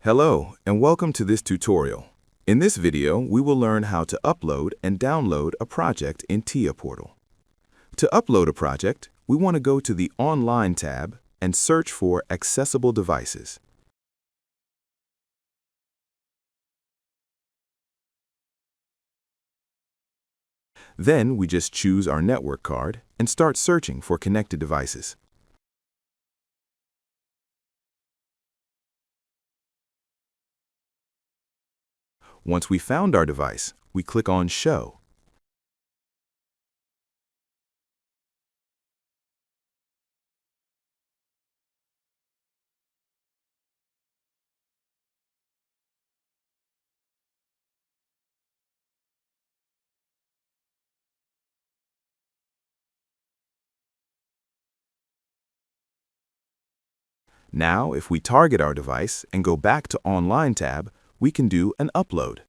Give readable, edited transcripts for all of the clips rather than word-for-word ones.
Hello, and welcome to this tutorial. In this video, we will learn how to upload and download a project in TIA Portal. To upload a project, we want to go to the Online tab and search for Accessible Devices. Then we just choose our network card and start searching for connected devices. Once we found our device, we click on Show. Now, if we target our device and go back to Online tab, we can do an upload.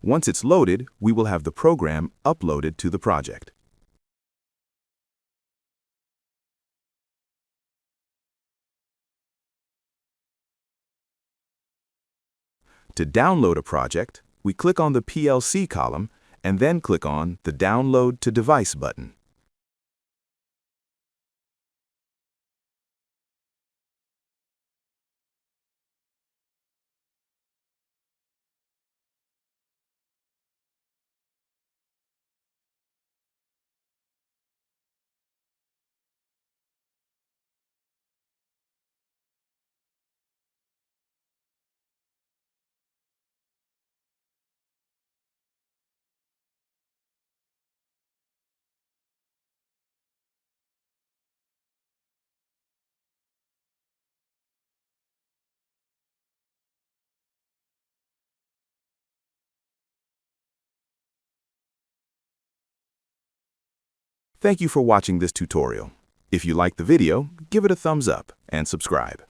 Once it's loaded, we will have the program uploaded to the project. To download a project, we click on the PLC column and then click on the Download to Device button. Thank you for watching this tutorial. If you liked the video, give it a thumbs up and subscribe.